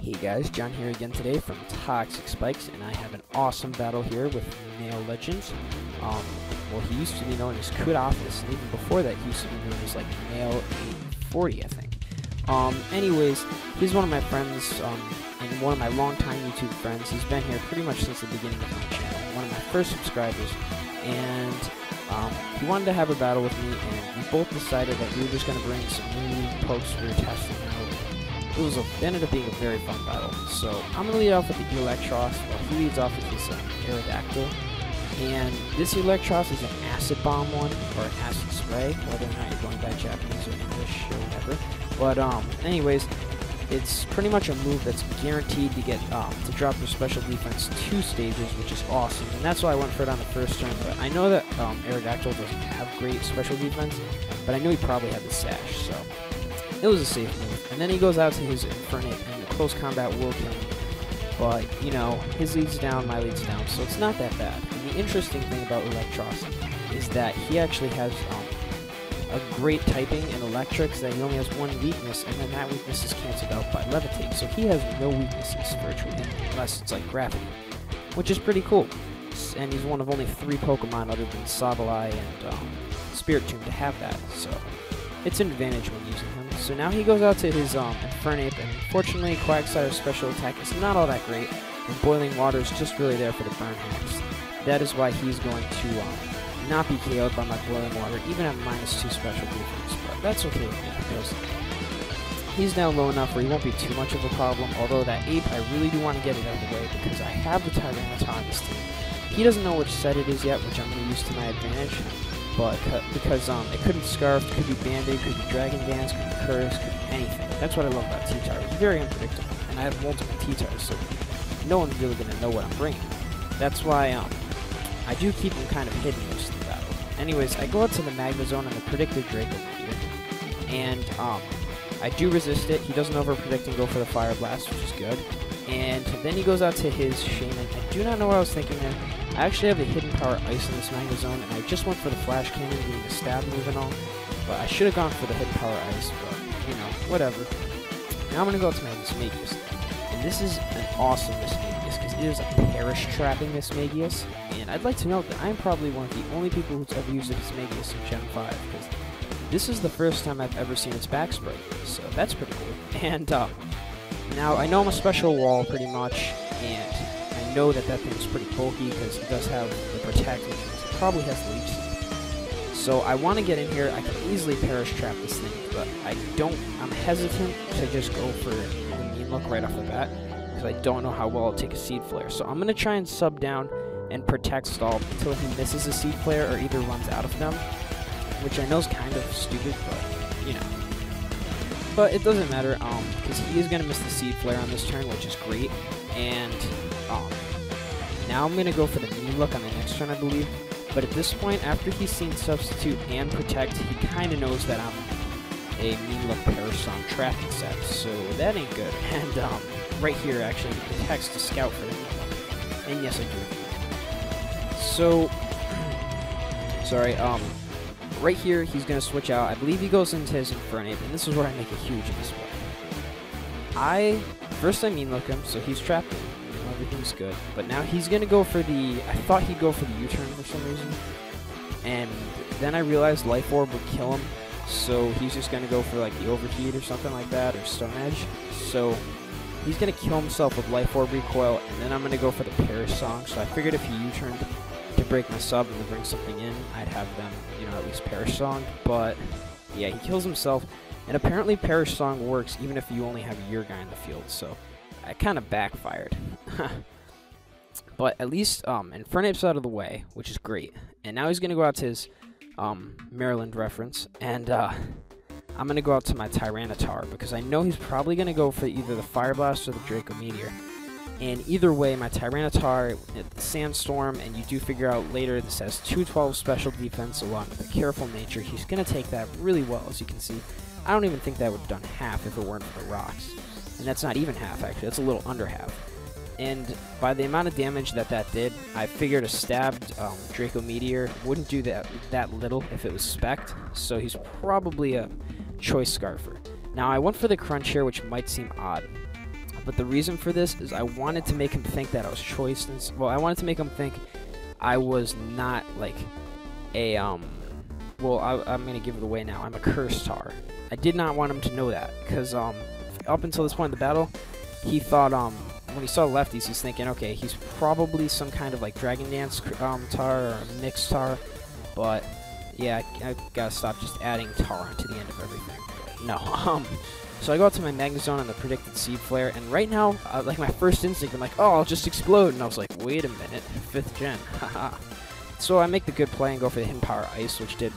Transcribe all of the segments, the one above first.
Hey guys, John here again today from Toxic Spikes, and I have an awesome battle here with NailLegends. Well, he used to be known as Coot Office, and even before that, he used to be known as like Nail840, I think. Anyways, he's one of my friends, and one of my longtime YouTube friends. He's been here pretty much since the beginning of my channel, one of my first subscribers, and he wanted to have a battle with me, and we both decided that we were just going to bring some new pokes we were testing out. It ended up being a very fun battle. So I'm going to lead off with the Electros, while he leads off with his Aerodactyl. And this Electros is an acid bomb one, or an acid spray, whether or not you're going by Japanese or English or whatever. But anyways, it's pretty much a move that's guaranteed to get to drop your special defense 2 stages, which is awesome. And that's why I went for it on the first turn. But I know that Aerodactyl doesn't have great special defense, but I knew he probably had the sash, so it was a safe move. And then he goes out to his Infernape, and the close combat will kill him. But, you know, his lead's down, my lead's down, so it's not that bad. And the interesting thing about Electros is that he actually has a great typing in electrics, that he only has one weakness, and then that weakness is cancelled out by Levitate. So he has no weaknesses virtually, unless it's like gravity, which is pretty cool. And he's one of only 3 Pokemon other than Sableye and Spiritomb to have that, so it's an advantage when using him. So now he goes out to his Infernape, and unfortunately Quagsire's special attack is not all that great, and Boiling Water is just really there for the burn hacks. That is why he's going to not be KO'd by my Boiling Water, even at -2 special defense, but that's okay with me, because he's now low enough where he won't be too much of a problem, although that Ape, I really do want to get it out of the way, because I have the Tyranitar on this team. He doesn't know which set it is yet, which I'm going to use to my advantage, but because it could be Scarfed, could be Band-Aid, could be Dragon Dance, could be Curse, could be anything. That's what I love about T-Tyre. He's very unpredictable, and I have multiple T-Tyres, so no one's really going to know what I'm bringing. That's why I do keep him kind of hidden most of the battle. Anyways, I go out to the Magnezone and the predicted Draco Meteor, and I do resist it. He doesn't over-predict and go for the Fire Blast, which is good. And then he goes out to his Shaman. I do not know what I was thinking there. I actually have the Hidden Power Ice in this Magnezone, and I just went for the Flash Cannon, getting the stab move and all. But I should have gone for the Hidden Power Ice, but, you know, whatever. Now I'm going to go out to my Mismagius. And this is an awesome Mismagius, because it is a Perish Trapping Mismagius. And I'd like to note that I'm probably one of the only people who's ever used a Mismagius in Gen 5, because this is the first time I've ever seen its back sprite, so that's pretty cool. And now I know I'm a special wall pretty much, and I know that thing's pretty bulky because it does have the Protect, which it probably has the Leech Seed. So I want to get in here. I can easily Perish Trap this thing, but I'm hesitant to just go for the Mean Look right off the bat, because I don't know how well I'll take a Seed Flare. So I'm going to try and sub down and Protect Stall until he misses a Seed Flare or either runs out of them, which I know is kind of stupid, but, you know. But it doesn't matter, because he is going to miss the Seed Flare on this turn, which is great. And now I'm going to go for the Mean Look on the next turn, I believe. But at this point, after he's seen Substitute and Protect, he kind of knows that I'm a Mean Look Perish Song trapping set, so that ain't good. And right here, actually, it protects to Scout for the Mean Look. And yes, I do. So, sorry, right here, he's going to switch out. I believe he goes into his Infernape, and this is where I make a huge display. First I Mean Look him, so he's trapped in. Everything's good. But now he's going to go for the... I thought he'd go for the U-turn for some reason. And then I realized Life Orb would kill him, so he's just going to go for like the Overheat or something like that, or Stone Edge. So he's going to kill himself with Life Orb Recoil, and then I'm going to go for the Perish Song. So I figured if he U-turned to break my sub and to bring something in, I'd have them, you know, at least Perish Song. But yeah, he kills himself, and apparently Perish Song works even if you only have your guy in the field, so I kind of backfired. But at least Infernape's out of the way, which is great. And now he's going to go out to his Maryland reference, and I'm going to go out to my Tyranitar, because I know he's probably going to go for either the Fire Blast or the Draco Meteor. And either way, my Tyranitar, the Sandstorm, and you do figure out later this has 212 special defense along with a Careful Nature. He's going to take that really well, as you can see. I don't even think that would have done half if it weren't for the rocks. And that's not even half, actually. That's a little under half. And by the amount of damage that did, I figured a stabbed Draco Meteor wouldn't do that little if it was spec'd. So he's probably a choice Scarfer. Now, I went for the Crunch here, which might seem odd. But the reason for this is I wanted to make him think that I was choice. Well, I wanted to make him think I was not like a well, I'm gonna give it away now. I'm a cursed tar. I did not want him to know that because up until this point in the battle, he thought when he saw the lefties, he's thinking, okay, he's probably some kind of like Dragon Dance tar or a mixed tar. But yeah, I gotta stop just adding tar to the end of everything. No, so I go out to my Magnezone on the predicted Seed Flare, and right now, like my first instinct, I'm like, oh, I'll just explode, and I was like, wait a minute, 5th gen, haha. So I make the good play and go for the Hidden Power Ice, which did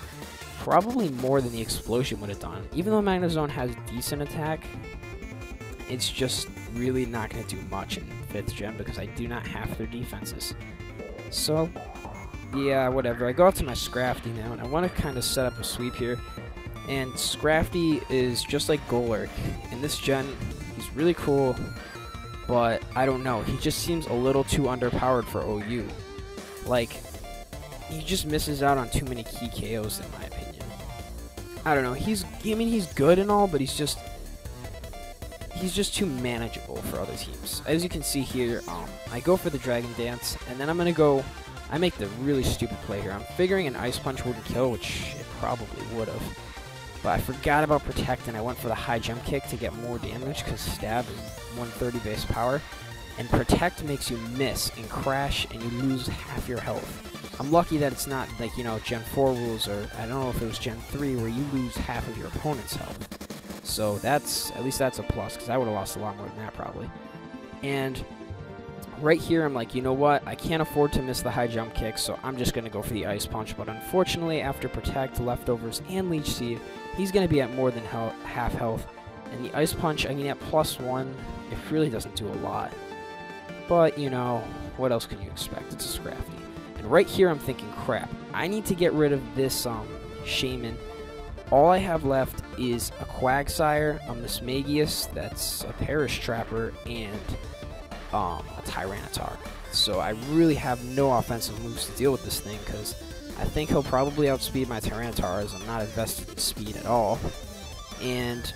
probably more than the explosion would have done. Even though Magnezone has decent attack, it's just really not going to do much in 5th gen because I do not have their defenses. So, yeah, whatever. I go out to my Scrafty now, and I want to kind of set up a sweep here. And Scrafty is just like Golurk. In this gen, he's really cool, but I don't know. He just seems a little too underpowered for OU. Like, he just misses out on too many key KOs, in my opinion. I don't know. I mean, he's good and all, but he's just too manageable for other teams. As you can see here, I go for the Dragon Dance, and then I'm gonna go. I make the really stupid play here. I'm figuring an Ice Punch wouldn't kill, which it probably would have. But I forgot about Protect, and I went for the High Jump Kick to get more damage, because Stab is 130 base power. And Protect makes you miss and crash, and you lose half your health. I'm lucky that it's not, like, you know, Gen 4 rules, or I don't know if it was Gen 3, where you lose half of your opponent's health. So that's, at least that's a plus, because I would have lost a lot more than that, probably. And right here, I'm like, you know what? I can't afford to miss the High Jump Kick, so I'm just going to go for the Ice Punch. But unfortunately, after Protect, Leftovers, and Leech Seed, he's going to be at more than half health. And the Ice Punch, I mean, at +1, it really doesn't do a lot. But, you know, what else can you expect? It's a Scrafty. And right here, I'm thinking, crap, I need to get rid of this Shaman. All I have left is a Quagsire, a Mismagius, that's a Perish Trapper, and a Tyranitar. So I really have no offensive moves to deal with this thing, because I think he'll probably outspeed my Tyranitar, as I'm not invested in speed at all. And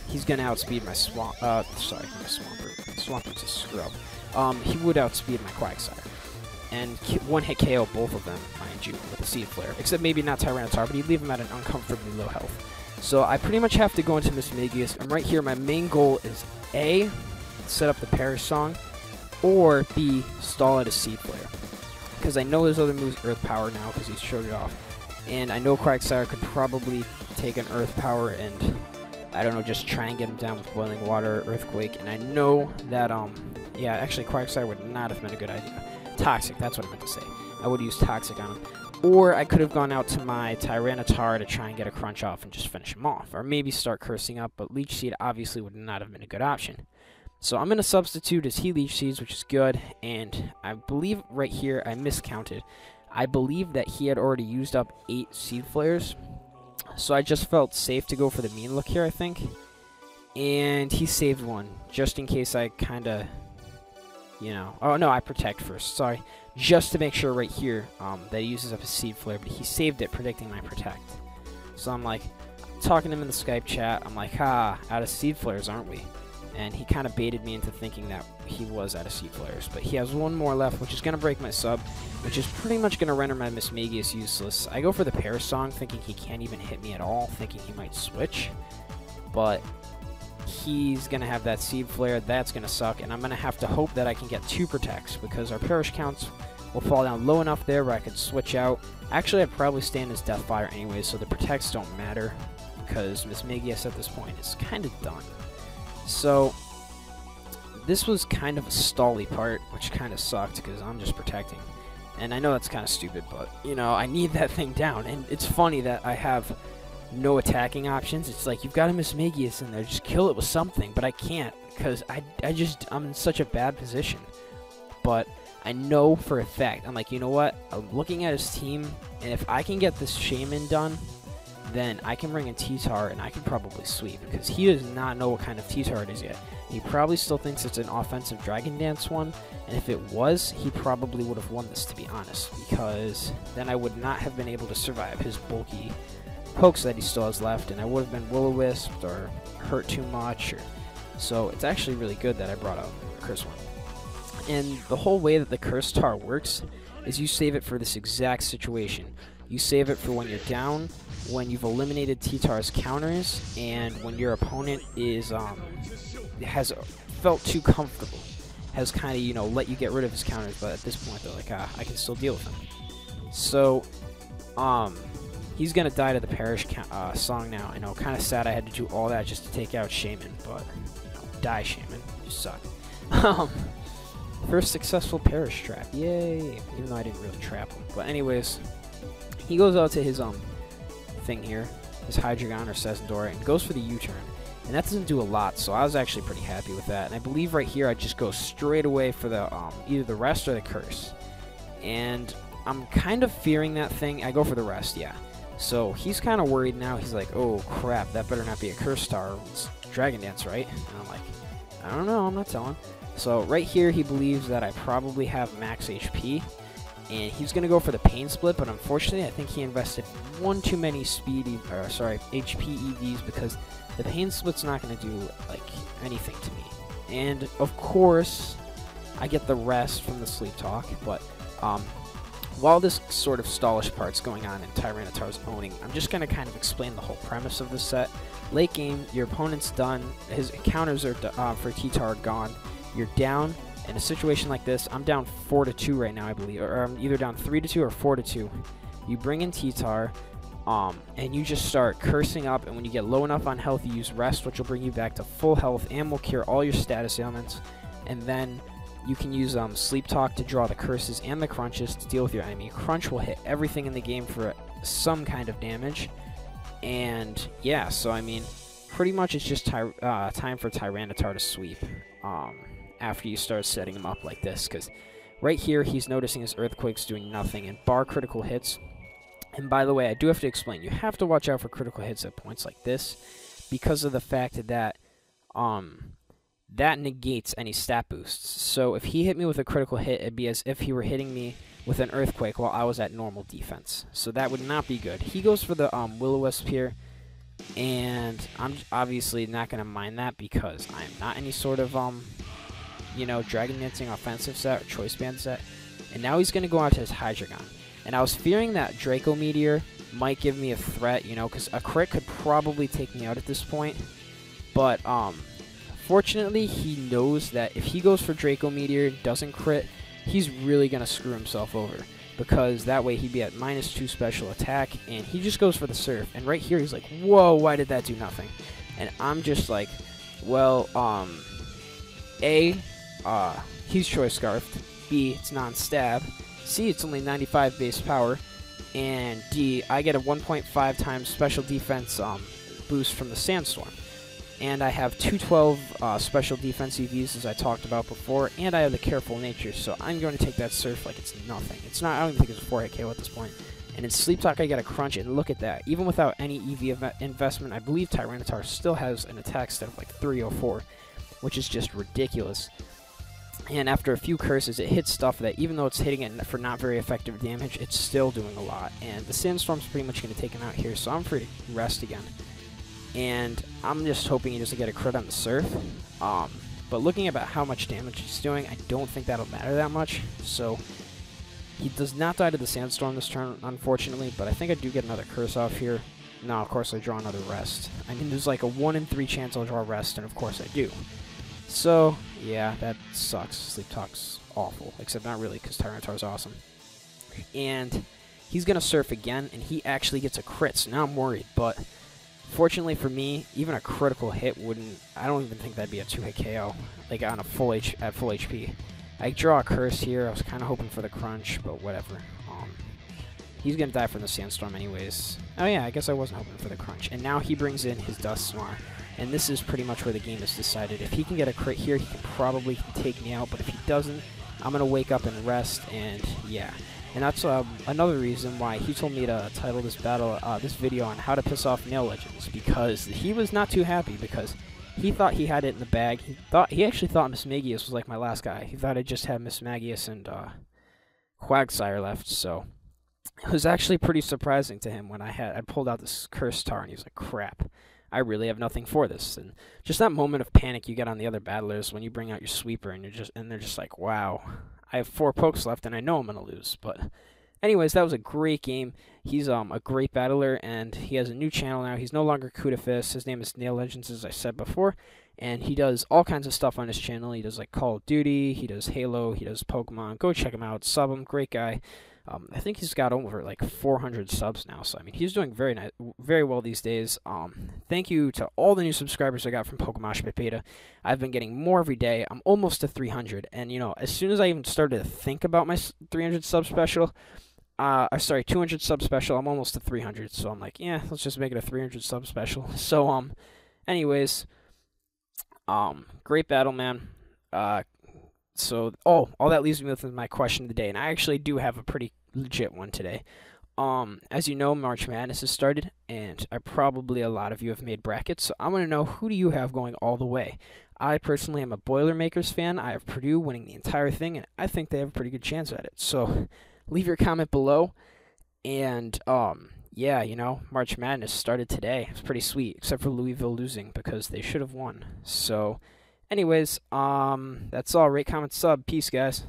he's going to outspeed my Swampert. Swampert's a scrub. He would outspeed my Quagsire. And one-hit KO both of them, mind you, with a Seed Flare. Except maybe not Tyranitar, but he'd leave him at an uncomfortably low health. So I pretty much have to go into Mismagius, and right here my main goal is A, set up the Perish Song, or B, stall at a Seed Flare. Because I know his other moves Earth Power now, because he's showed it off. And I know Quagsire could probably take an Earth Power and, I don't know, just try and get him down with Boiling Water, Earthquake. And I know that, yeah, actually Quagsire would not have been a good idea. Toxic, that's what I meant to say. I would use Toxic on him. Or I could have gone out to my Tyranitar to try and get a Crunch off and just finish him off. Or maybe start cursing up, but Leech Seed obviously would not have been a good option. So I'm going to substitute as he Leech Seeds, which is good. And I believe right here, I miscounted. I believe that he had already used up 8 Seed Flares. So I just felt safe to go for the mean look here, I think. And he saved one, just in case I kind of, you know... Oh, no, I Protect first, sorry. Just to make sure right here that he uses up his Seed Flare, but he saved it predicting my Protect. So I'm like, talking to him in the Skype chat, I'm like, out of Seed Flares, aren't we? And he kind of baited me into thinking that he was out of Seed Flares. But he has one more left, which is going to break my sub, which is pretty much going to render my Mismagius useless. I go for the Perish Song, thinking he can't even hit me at all, thinking he might switch. But he's going to have that Seed Flare, that's going to suck, and I'm going to have to hope that I can get 2 Protects, because our Perish counts will fall down low enough there where I could switch out. Actually, I'd probably stay in his Deathfire anyway, so the Protects don't matter, because Mismagius at this point is kind of done. So, this was kind of a stally part, which kind of sucked, because I'm just protecting. And I know that's kind of stupid, but, you know, I need that thing down. And it's funny that I have no attacking options. It's like, you've got a Mismagius in there, just kill it with something, but I can't, because I'm in such a bad position. But I know for a fact, I'm like, you know what, I'm looking at his team, and if I can get this Shaman done, then I can bring in T-Tar and I can probably sweep, because he does not know what kind of T-Tar it is yet. He probably still thinks it's an offensive Dragon Dance one, and if it was, he probably would have won this, to be honest, because then I would not have been able to survive his bulky pokes that he still has left, and I would have been Will-O-Wisped or hurt too much, or So it's actually really good that I brought out a curse one. And the whole way that the curse tar works is you save it for this exact situation. You save it for when you're down, when you've eliminated T-Tar's counters, and when your opponent is has felt too comfortable, has kind of, you know, let you get rid of his counters, but at this point they're like, I can still deal with him. So he's gonna die to the Perish song now. I know, kind of sad I had to do all that just to take out Shaman, but you know, die Shaman, you suck. First successful Perish trap, yay! Even though I didn't really trap him, but anyways, he goes out to his thing here, his Hydreigon or Sesendora, and goes for the U-turn. And that doesn't do a lot, so I was actually pretty happy with that. And I believe right here I just go straight away for the either the rest or the curse. And I'm kind of fearing that thing. I go for the rest, yeah. So he's kind of worried now. He's like, oh crap, that better not be a curse star. It's Dragon Dance, right? And I'm like, I don't know, I'm not telling. So right here he believes that I probably have max HP. And he's going to go for the Pain Split, but unfortunately I think he invested one too many HP EVs, because the Pain Split's not going to do like anything to me. And of course I get the rest from the Sleep Talk, but while this sort of stallish part's going on and Tyranitar's owning, I'm just going to kind of explain the whole premise of this set. Late game, your opponent's done, his counters are for T-Tar are gone, you're down. In a situation like this, I'm down 4-2 right now, I believe, or I'm either down 3-2 or 4-2. You bring in T-Tar, and you just start cursing up, and when you get low enough on health, you use Rest, which will bring you back to full health and will cure all your status ailments. And then you can use Sleep Talk to draw the curses and the crunches to deal with your enemy. Crunch will hit everything in the game for some kind of damage. And yeah, so I mean, pretty much it's just time for Tyranitar to sweep. After you start setting him up like this, because right here he's noticing his Earthquake's doing nothing and bar critical hits. And by the way, I do have to explain, you have to watch out for critical hits at points like this because of the fact that that negates any stat boosts. So if he hit me with a critical hit, it'd be as if he were hitting me with an Earthquake while I was at normal defense. So that would not be good. He goes for the Will-O-Wisp here, and I'm obviously not going to mind that because I'm not any sort of you know, Dragon Dancing offensive set or Choice Band set. And now he's going to go out to his Hydreigon. And I was fearing that Draco Meteor might give me a threat, you know, because a crit could probably take me out at this point. But fortunately, he knows that if he goes for Draco Meteor, doesn't crit, he's really going to screw himself over. Because that way he'd be at -2 special attack, and he just goes for the Surf. And right here he's like, whoa, why did that do nothing? And I'm just like, well, A, he's Choice Scarfed, B, it's non-stab, C, it's only 95 base power, and D, I get a 1.5 times special defense boost from the Sandstorm. And I have 212 special defense EVs, as I talked about before, and I have the Careful Nature, so I'm going to take that Surf like it's nothing. It's not, I don't even think it's a 4-hit KO at this point. And in Sleep Talk, I get a Crunch, and look at that. Even without any EV investment, I believe Tyranitar still has an attack stat of like 304, which is just ridiculous. And after a few curses, it hits stuff that, even though it's hitting it for not very effective damage, it's still doing a lot. And the Sandstorm's pretty much going to take him out here, so I'm free to rest again. And I'm just hoping he doesn't get a crit on the Surf. But looking about how much damage he's doing, I don't think that'll matter that much. So he does not die to the Sandstorm this turn, unfortunately, but I think I do get another curse off here. No, of course I draw another Rest. I mean, there's like a 1 in 3 chance I'll draw Rest, and of course I do. So, yeah, that sucks. Sleep Talk's awful, except not really, because Tyranitar's awesome. And he's going to Surf again, and he actually gets a crit, so now I'm worried. But fortunately for me, even a critical hit wouldn't, I don't even think that'd be a 2-hit KO, like on a at full HP. I draw a Curse here. I was kind of hoping for the Crunch, but whatever. He's going to die from the Sandstorm anyways. Oh yeah, I guess I wasn't hoping for the Crunch. And now he brings in his Dusknoir. And this is pretty much where the game is decided. If he can get a crit here, he can probably take me out. But if he doesn't, I'm going to wake up and rest. And yeah. And that's another reason why he told me to title this video on how to piss off NailLegends. Because he was not too happy because he thought he had it in the bag. He actually thought Mismagius was like my last guy. He thought I just had Mismagius and Quagsire left. So it was actually pretty surprising to him when I pulled out this Cursed Tar, and he was like, crap. I really have nothing for this. And just that moment of panic you get on the other battlers when you bring out your sweeper and they're just like, wow, I have 4 pokes left and I know I'm gonna lose. But anyways, that was a great game. He's a great battler, and he has a new channel now. He's no longer Kudafist. His name is NailLegends, as I said before, and he does all kinds of stuff on his channel. He does like Call of Duty, he does Halo, he does Pokemon. Go check him out, sub him, great guy. I think he's got over like 400 subs now, so I mean he's doing very well these days. Thank you to all the new subscribers I got from Pokemon Beta. I've been getting more every day. I'm almost to 300, and you know, as soon as I even started to think about my 300 sub special, sorry, 200 sub special, I'm almost to 300, so I'm like, yeah, let's just make it a 300 sub special. So anyways, great battle, man. So, all that leaves me with my question of the day, and I actually do have a pretty legit one today. As you know, March Madness has started, and probably a lot of you have made brackets, so I want to know, who do you have going all the way? I personally am a Boilermakers fan. I have Purdue winning the entire thing, and I think they have a pretty good chance at it. So, leave your comment below, and, yeah, you know, March Madness started today. It's pretty sweet, except for Louisville losing, because they should have won. So, anyways, that's all. Rate, comment, sub. Peace, guys.